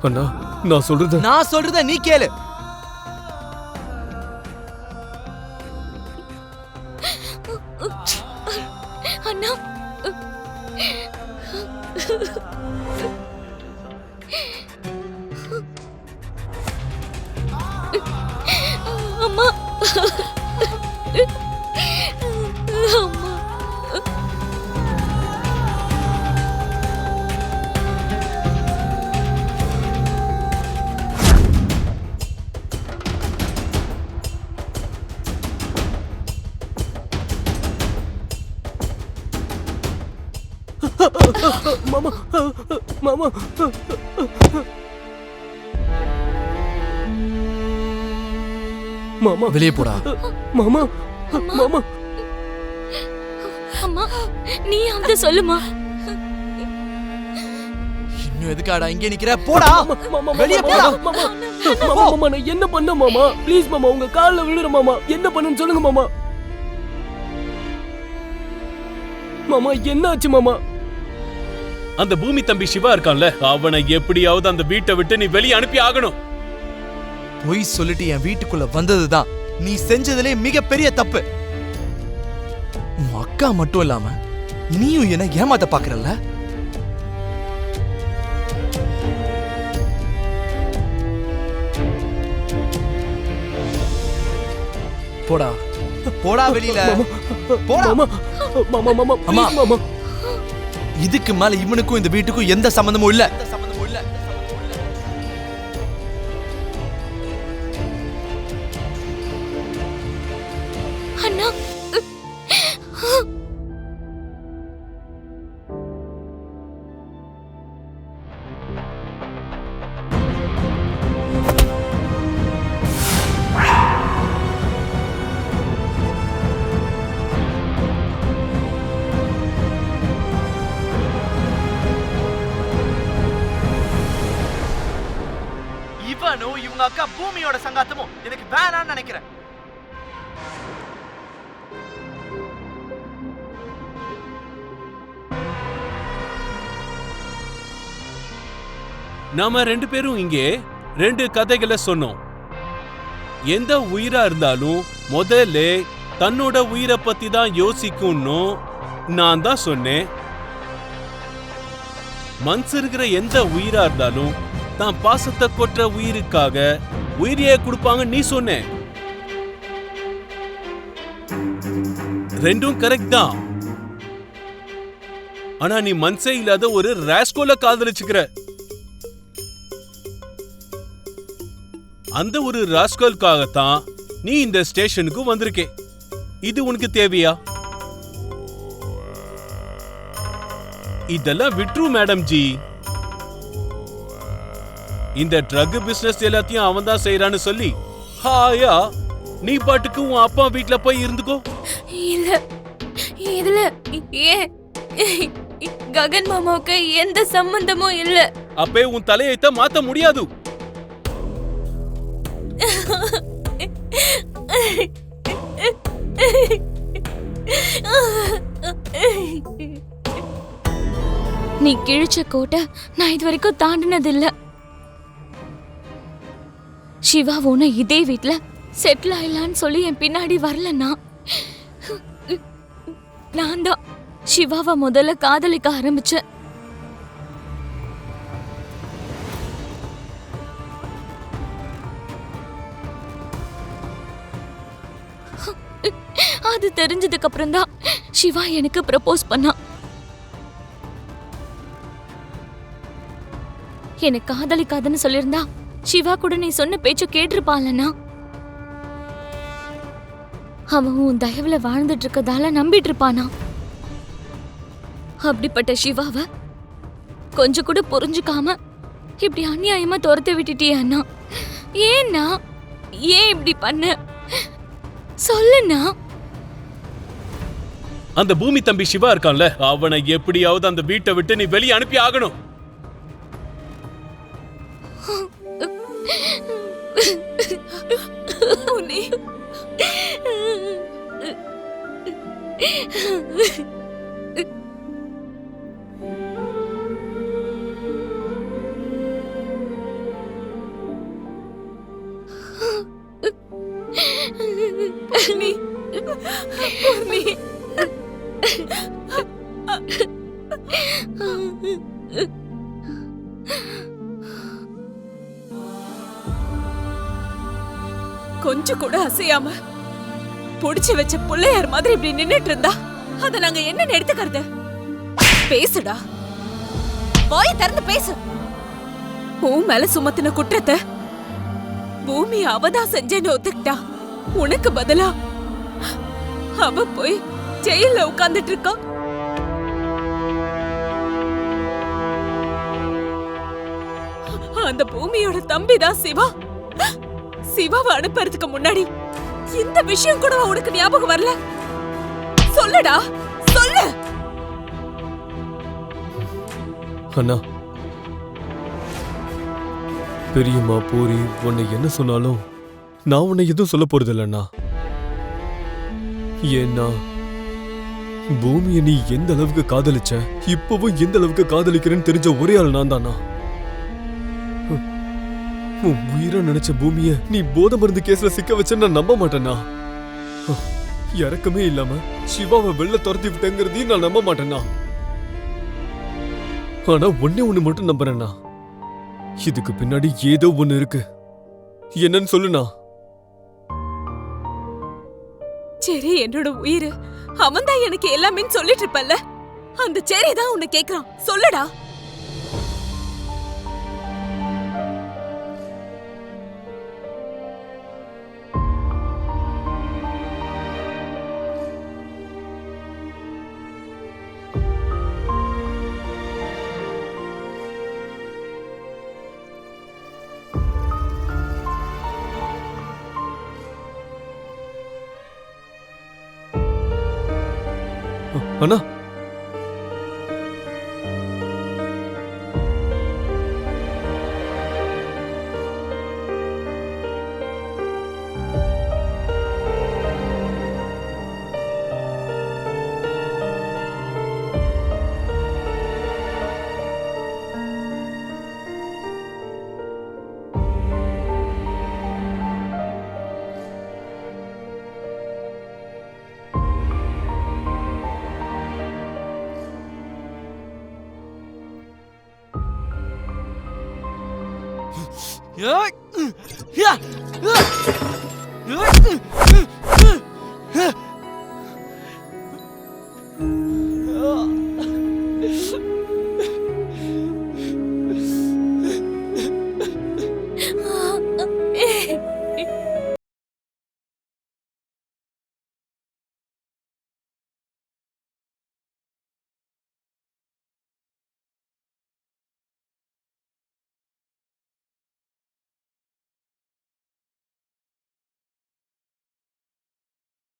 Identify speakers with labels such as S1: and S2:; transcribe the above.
S1: அண்ணா நான் சொல்றத
S2: நீ கேளு.
S3: அண்ணா அம்மா அம்மா
S1: மாமா மாமா மாமா
S2: வெளியே போடா.
S1: மாமா மாமா
S3: அம்மா நீ அவத சொல்லுமா.
S2: இன்னும் எதுக்காடா இங்கே நிக்கிற? போடா வெளியே போடா.
S1: மாமா நான் என்ன பண்ண மாமா? ப்ளீஸ் மாமா உங்க கால்ல விழுற மாமா. என்ன பண்ணனும் சொல்லுங்க மாமா. மாமா என்னாச்சு மாமா?
S4: அந்த பூமி தம்பி சிவா இருக்கான்ல, அவனை எப்படியாவது அந்த வீட்டை விட்டு நீ வெளியே அனுப்பி ஆகணும்.
S2: பொய் சொல்லிட்டு என் வீட்டுக்குள்ள வந்ததுதான் நீ செஞ்சதுலே மிகப்பெரிய தப்பு. உன் அக்கா மட்டும் இல்லாம நீயும் என்ன ஏமாத்த பாக்குறல்ல? போடா போடா வெளியில போடா.
S1: மாமா மாமா
S2: அம்மா
S1: மாமா
S2: இதுக்கு மேல இவனுக்கும் இந்த வீட்டுக்கும் எந்த சம்பந்தமும் இல்ல.
S3: அண்ணா
S2: இவனும் இவங்க அக்கா பூமியோட சங்காத்தமும் எனக்கு வேணான்னு நினைக்கிறேன்.
S4: நாம 2 பேரும் இங்கே 2 கதைகளை சொன்னோம். எந்த உயிரா இருந்தாலும் முதல்ல தன்னோட உயிரை பத்தி தான் யோசிக்கும்னு நான் தான் சொன்னேன். மனசு இருக்கிற எந்த உயிரா இருந்தாலும் தான் பாசத்தை கொற்ற உயிருக்காக உயிரியே கொடுப்பாங்க நீ சொன்ன. ரெண்டும் கரெக்ட் தான். ஆனா நீ மனசே இல்லாத ஒரு ராஸ்கோல காதலிச்சுக்கிற. அந்த ஒரு ராஸ்கோலுக்காகத்தான் நீ இந்த ஸ்டேஷனுக்கு வந்திருக்கே. இது உனக்கு தேவையா? இதெல்லாம் விட்ரு மேடம் ஜி. இந்த ட்ரக் பிசினஸ் எல்லாத்தையும் அவன் தான் செய்யறான்னு சொல்லி ஹாயா நீ பாட்டுக்கு உன் அப்பா வீட்ல போய் இருந்துக்கோ.
S3: இல்ல இதுல ககன் மாமாவுக்கு எந்த சம்பந்தமும் இல்ல.
S4: அப்பே உன் தலையைத்த மாத்த முடியாது.
S3: நீ கிழிச்ச கோட்டை நான் இது வரைக்கும் தாண்டினது இல்ல. சிவா உன இதே வீட்ல செட்டில் ஆயிடலான்னு சொல்லி என் பின்னாடி வரலன்னா நான் தான் சிவாவை முதல்ல காதலிக்க ஆரம்பிச்சேன். அது தெரிஞ்சதுக்கு அப்புறம் தான் சிவா எனக்கு ப்ரப்போஸ் பண்ணான். எனக்கு காதலிக்காதன்னு சொல்லிருந்தா சிவா கூட நீ சொன்ன பேச்ச கேட்டிருப்பான்லனா. அவன் உன் தயவுல வாழ்ந்துட்டு இருக்கதால நம்பிட்டு இருப்பானா. அப்படிப்பட்ட சிவாவை கொஞ்சம் கூட புரிஞ்சுக்காம இப்படி அநியாயமா துரத்த விட்டுட்டியாண்ணா. ஏன்னா ஏன் இப்படி பண்ண சொல்லுண்ணா.
S4: அந்த பூமி தம்பி சிவா இருக்கான்ல, அவனை எப்படியாவது அந்த வீட்டை விட்டு நீ வெளியே அனுப்பி ஆகணும்.
S5: பூர்ணி பூர்ணி கொஞ்சம் கூட அசையாம புடிச்சு வச்ச பிள்ளையார் மாதிரி இப்படி நின்னுட்டு இருந்தா அத நாங்க என்னன்னு எடுத்துக்கிறது? பேசுடா, வாய் திறந்து பேசு. உன் மேல சுமத்தின குற்றத்தை பூமி அவதான் செஞ்சேன்னு ஒத்துக்கிட்டா. உனக்கு பதிலா அவ போய் ஜெயில உட்கார்ந்துட்டு இருக்கா. அந்த பூமியோட தம்பிதான் சிவா. சிவாவை அனுப்புறதுக்கு முன்னாடி இந்த விஷயம் கூட உனக்கு ஞாபகம் வரல? சொல்லுடா, சொல்லு.
S1: அண்ணா, பெரியம்மா பூரி உன்னை என்ன சொன்னாலும் நான் உன்னை எதுவும் சொல்ல போறது இல்லைண்ணா. ஏன்னா பூமியை நீ எந்த அளவுக்கு காதலிச்ச, இப்பவும் எந்த அளவுக்கு காதலிக்கிறேன்னு தெரிஞ்ச ஒரே ஆள் நான் தானா. உன் உயிரை நினைச்ச பூமிய நீ போதை மருந்து கேஸ்ல சிக்க வச்ச நான் நம்ப மாட்டேன்னா. இறக்கமே இல்லாம சிவாவை வெளில துரத்தி விட்டேங்கிறதையும் நான் நம்ப மாட்டேன்னா. ஆனா ஒன்னே ஒண்ணு மட்டும் நம்புறேன்னா, இதுக்கு பின்னாடி ஏதோ ஒண்ணு இருக்கு. என்னன்னு சொல்லுண்ணா.
S5: சரி, என்னோட உயிர் அவன்தான் எனக்கு எல்லாமே சொல்லிட்டு இருப்பல்ல, அந்த சரி தான் உன்னை கேக்குறான். சொல்லுடா.
S1: அண்ணா,
S2: Yeah!